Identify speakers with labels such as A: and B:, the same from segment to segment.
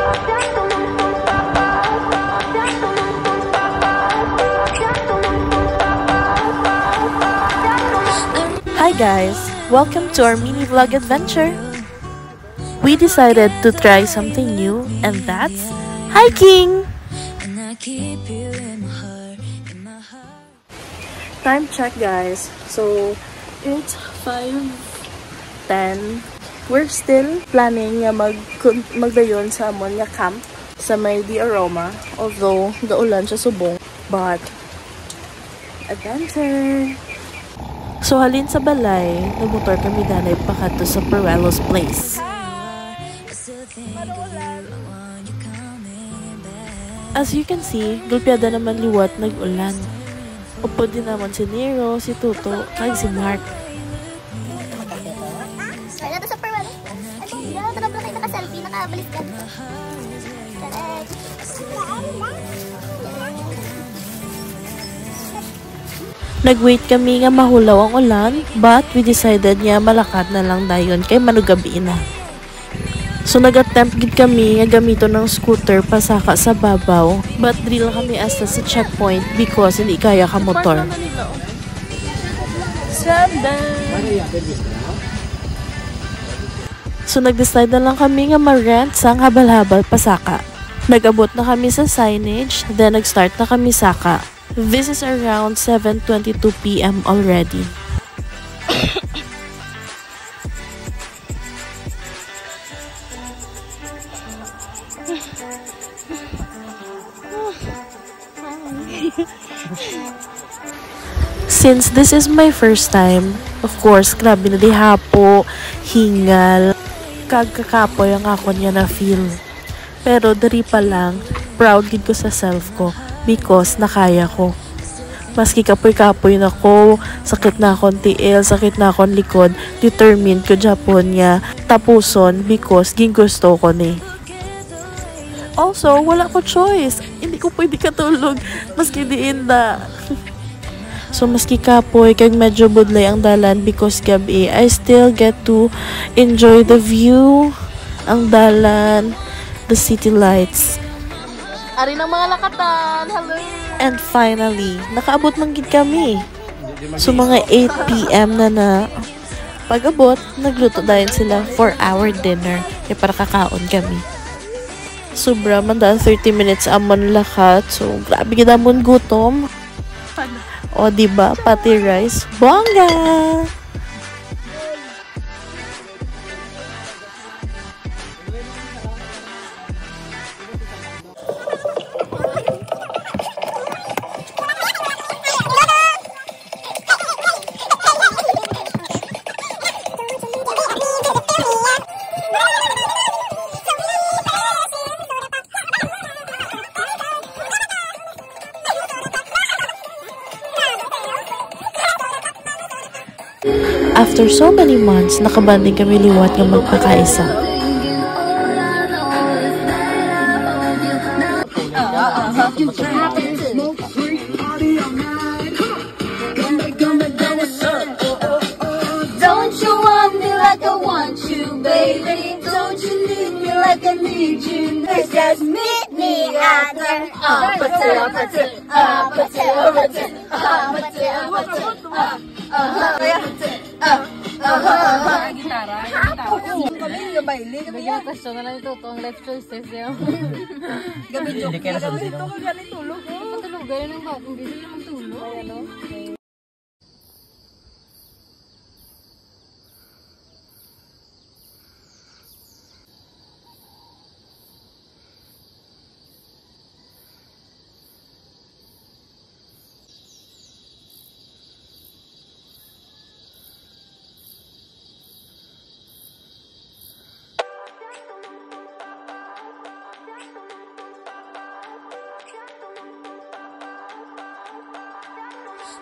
A: Hi guys! Welcome to our mini vlog adventure! We decided to try something new, and that's hiking! Time check guys. So, it's 5:10. We're still planning na magdayon sa amon nga camp sa may Di Aroma. Although, gaulan siya subong. But, adventure! So, halin sa balay, nagmotor kami danay pakato sa Perelos Place. As you can see, gulpiada naman liwat nag-ulan. Upo din naman si Nero, si Tuto, kay si Mark.
B: Ay, nato sa Perelos. Ay, nato na kayo naka-selfie, nakabalis ka.
A: Nag-wait kami nga mahulaw ang ulan, but we decided nga malakad na lang dayon kay manugabi na. So nag-attempt gid kami nga gamito ng scooter pasaka sa babaw, but drill kami asta sa checkpoint because hindi kaya ka motor. So nag-decide na lang kami nga ma-rent sang habal-habal pasaka. Nag-abot na kami sa signage, then nag-start na kami saka. This is around 7:22 p.m. already. Since this is my first time, of course, grabe na di hapo, hingal, kagkakapoy ang ako niya na feel. Pero dari pa lang, proud gid ko sa self ko. Because nakaya ko. Maski kapoy-kapoy na ko, sakit na akong tiil, sakit na akong likod, determined ko Japon niya tapuson because gingusto ko ni. Also, wala ko choice. Hindi ko pwede katulog maski diin na. So, maski kapoy, kag medyo budlay ang dalan because gabi, I still get to enjoy the view, ang dalan, the city lights. Ari ng mga lakatan. Hello. And finally, nakaabot man gid kami. So mga 8 p.m. na pag-abot, nagluto dahil sila for our dinner. Kaya para kakaon kami. Sobra man dahil 30 minutes amon lakat. So grabe gid amon gutom. O diba, pati rice. Bongga! After so many months, nakabanding kami liwat ng magpakaisa.
C: Don't you want me like I want you, baby? Don't you need me like I need you? Let's just meet me at the
D: question na lang ito, ang life choices niya.
C: Gabi joke.
D: Hindi kaya nasan sila. Tulog. Matulog. Gano'n ang bakong busy na magtulog. Ano?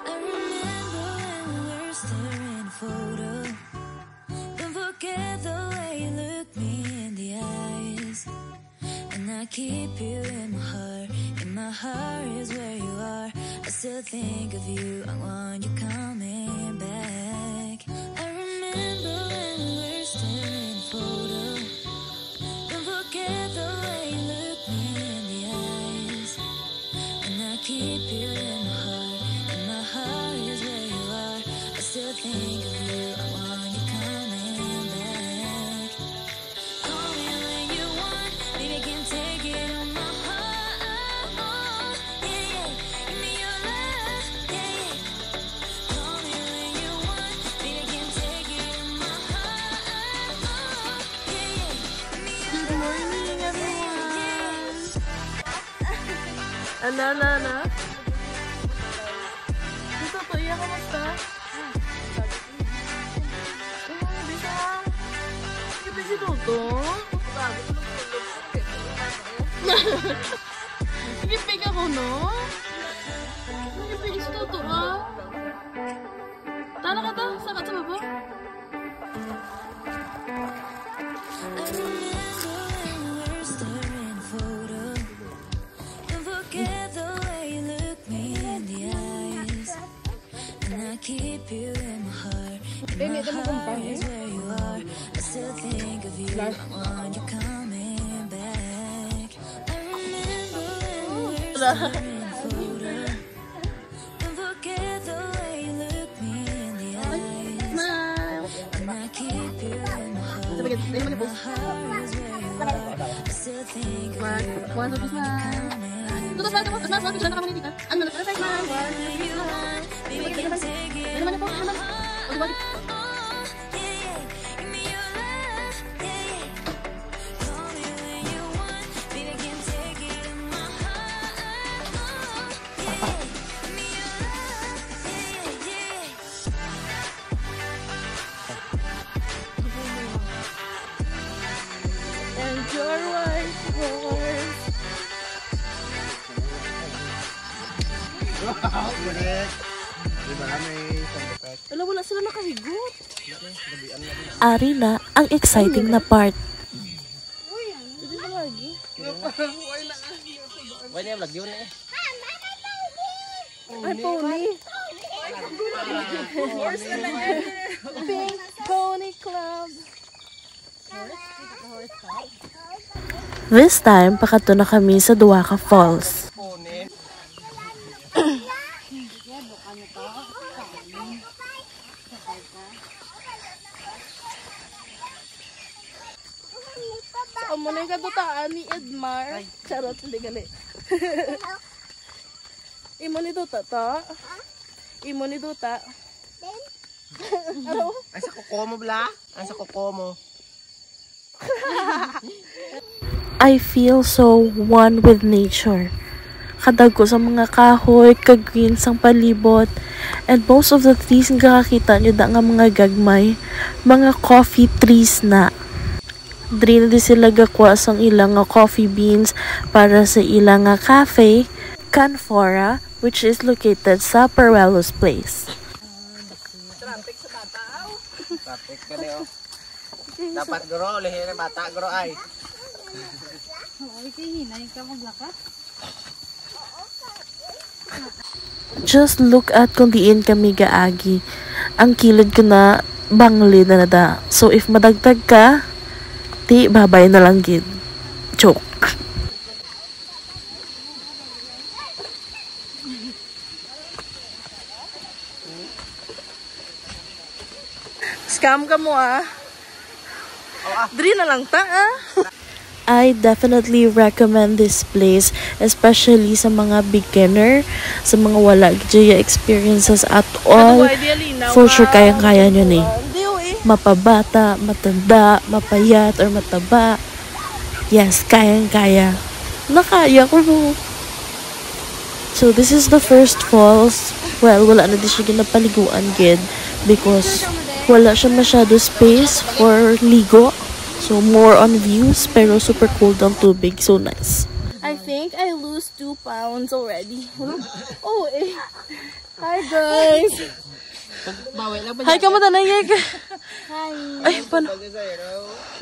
C: I remember when we were staring at a photo. Don't forget the way you look me in the eyes. And I keep you in my heart. In my heart is where you are. I still think of you. I want you coming back. I remember when we were staring at a photo. Don't forget the way you
A: Ana. Dito to, iya kamusta? Bisa. Kita si Toto. Nagipig ako, no? Nagipig si Toto, ah. Tala ka ta? Saka sa baba?
C: Keep you in my heart. In my heart is where you are. I still think of you when you're coming back. I remember when we're still in photo. Don't forget the way you look me in the eyes. And I keep you in my heart. My heart is where you are. I still think of you when you're coming.
A: Tutos lang ako. Mas picture na kami dito. Ano na perfect man. Ano naman po? Ano? O di ba? Enjoy life, boys.
E: Wow, correct. Diba may sound effect?
A: Alam, wala sila nakahigot.
F: Ari na ang exciting na part.
A: Hindi na lagi.
E: Wala yung vlog yun eh.
A: Ay, pony. Pink Pony Club.
F: This time, pakato na kami sa Duaca Falls.
E: Pone.
A: Amo na yung kadutaan ni Edmar. Charot, hindi gali. Imo ni Duta to? Imo ni Duta? Ano?
E: Ang sa kuko mo bla? Ang sa kuko mo.
F: I feel so one with nature. Kadag ko sa mga kahoy, kag-green sang palibot, and most of the trees nga kakita nyo da nga mga gagmay, mga coffee trees na. Dili di sila gakwa sang ilang nga coffee beans para sa ilang nga cafe, Canfora, which is located sa Peruelos Place.
E: Traffic ka niyo. Dapat guro, lihin ng bata guro ay.
F: Just look at kung diin kami gaagi. Ang kilid ko na bangli na nada. So if madagdag ka, di babay na lang gid. Joke.
A: Scam ka mo ah. Dri na lang ta ah.
F: I definitely recommend this place, especially sa mga beginner, sa mga wala gaya experiences at all. For sure kayang-kaya nyo ni. Mapabata, matanda, mapayat, or mataba. Yes, kayang-kaya. Nakaya ko no. So this is the first falls. Well, wala na di siya ginapaliguan gid because wala siya masyado space for ligo. So, more on views, pero super cold ang tubig. So, nice.
A: I think I lose 2 pounds already. Oh, eh. Hi, guys. Hi, kamusta na yeg? Hi. Ay, paano?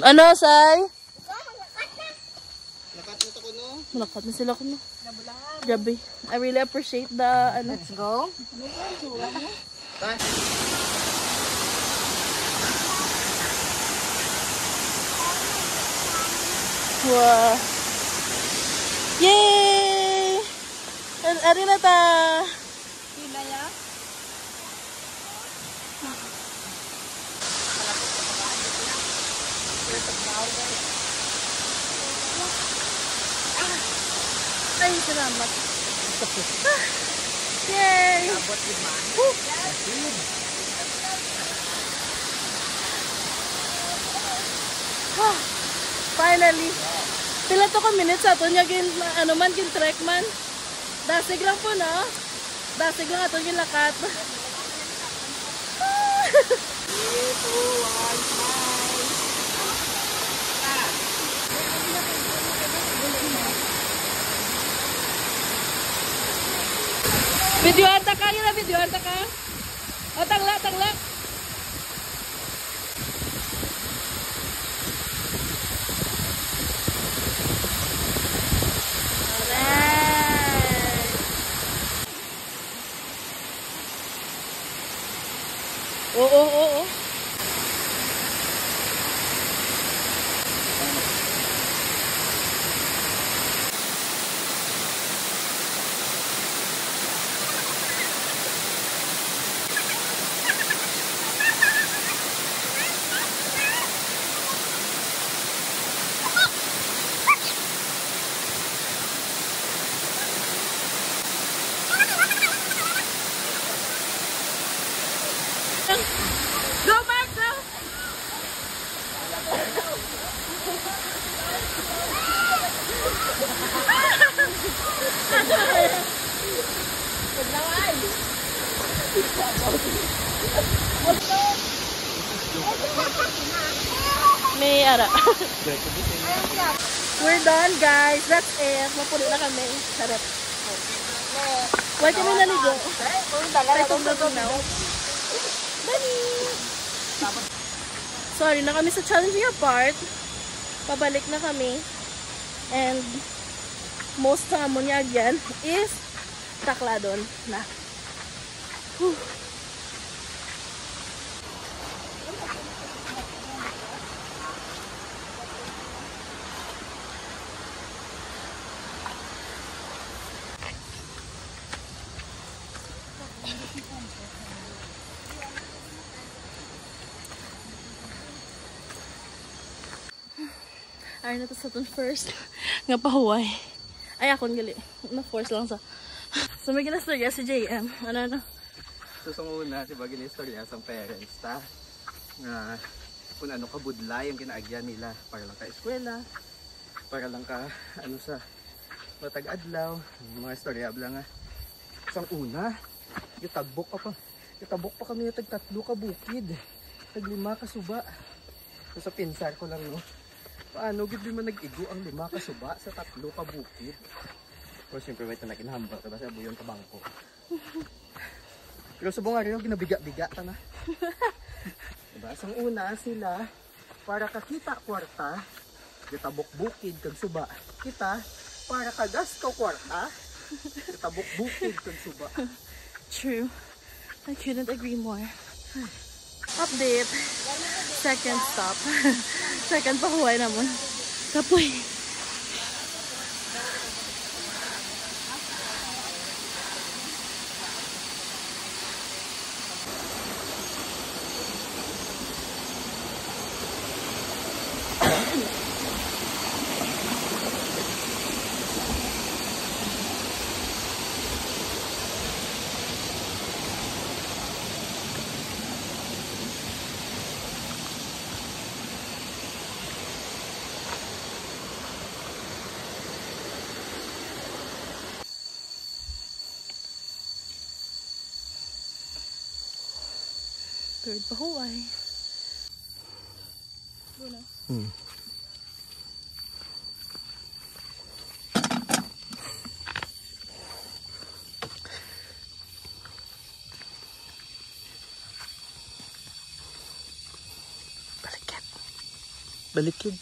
A: Ano, Sai? Malakat na sila ko, no? Grabe. I really appreciate the, ano. Let's go. Wow. Yay! Ari na ta. Ay, salamat. Yay! Finally. Pila to ka minutes ato niya gin ano man gin trek man. Dasig lang po, no? Dasig lang ato yung lakat. Video ata ka, yun na video ata ka. O, tangla, tangla. Oo. Go back, go! May ara. We're done, guys. That's it. Mapulit na kami. Sarap. Why kami naligo? Ay, kung natunaw. Dali! Sorry na kami sa challenging part. Pabalik na kami. And most ng amonyag yan is Tacladon na. Whew. Ay, na to sa itong first nga pahuway. Ay, akong gali. Na-force lang sa. So, may ginastorya si JM. Ano?
E: Susunguna si bagay na istorya sa parents ta. Na kung ano kabudla yung kinaagyan nila para lang ka eskwela, para lang ka ano sa matag-adlaw, mga istorya bla nga. Sang una, itabok pa kami yung tag-3 ka bukid, tag-5 ka suba. So, sa pinsar ko lang, no. Paano gid man nag-igo ang 5 ka suba sa 3 ka bukid? O siyempre may tanakinhambal ka ba sa buyon ka bangko. Pero sa bunga rin ginabiga-biga ta na. Diba? Sang una sila para kakita kwarta, kitabok bukid kag suba. Kita para kagas ka kwarta, kitabok bukid kag suba.
A: True. I couldn't agree more. Update. Second stop. Second pahuway naman. Kapoy. Third pahuway. Luna.
E: Balikid.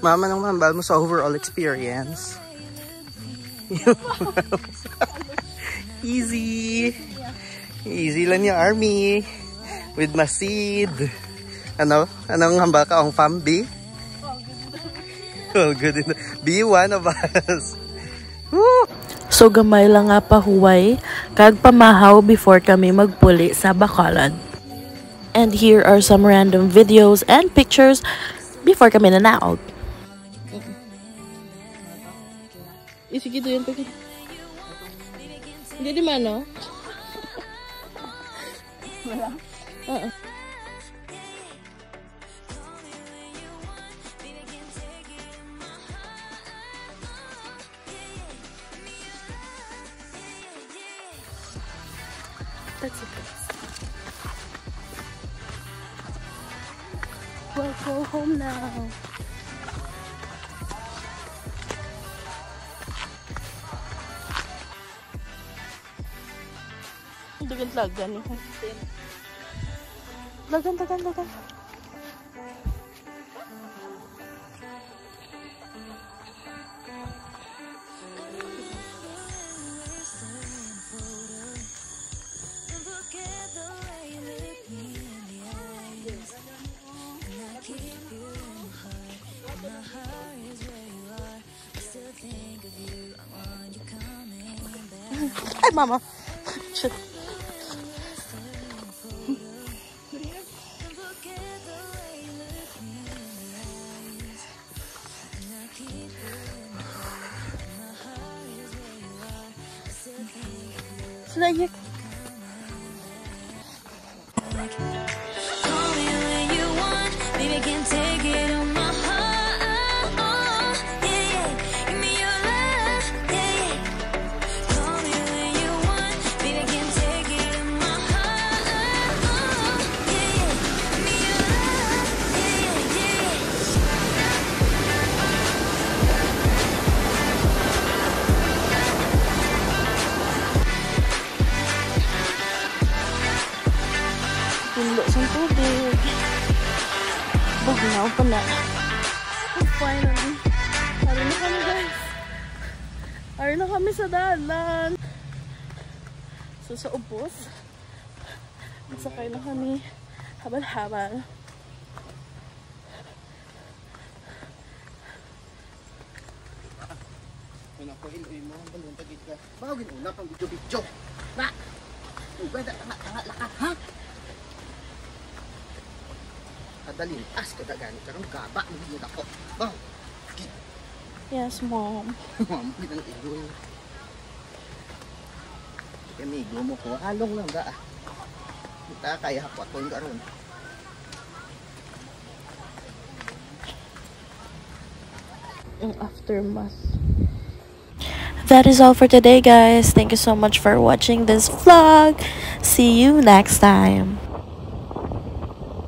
E: Mama nang mambal mo sa overall experience. Easy. Easy lang yung army. With Masid. Ano? Anong hambal ka? Ang fam B? All good. Be one of us. Woo!
F: So gamay lang nga pahuway, kag pamahaw before kami magpuli sa Bacolod. And here are some random videos and pictures before kami nanaog.
A: Sige doon pag. Hindi di man, no?
D: Wala.
A: Oo. That's it. We'll go home now. Lagan eh. Lagan. Ay, mama. Shit. Like
C: Call me when you want, baby, can't take it on my heart. Yeah, yeah. Give me your love, yeah, yeah. Call me when you want, baby, can't take it on my heart. Yeah, yeah. Give me your love, yeah, yeah.
A: Pulo sa tubig. Bugnaw pala. Finally. Ari na kami, guys. Ari na kami sa dalan. So, sa ubos. Masakay na kami. Habal-habal.
E: Una ko iloy mo ang balon tagit ka. Bagin una pang video. Na. Ugay da laka ha. Kadalin as kada gani karong gaba mo ako. Bang.
A: Yes, mom.
E: Mom, pinang iloy. Kami mo ko along lang ga. Kita kaya hakot ko garon.
A: Ang aftermath.
F: That is all for today, guys. Thank you so much for watching this vlog. See you next time.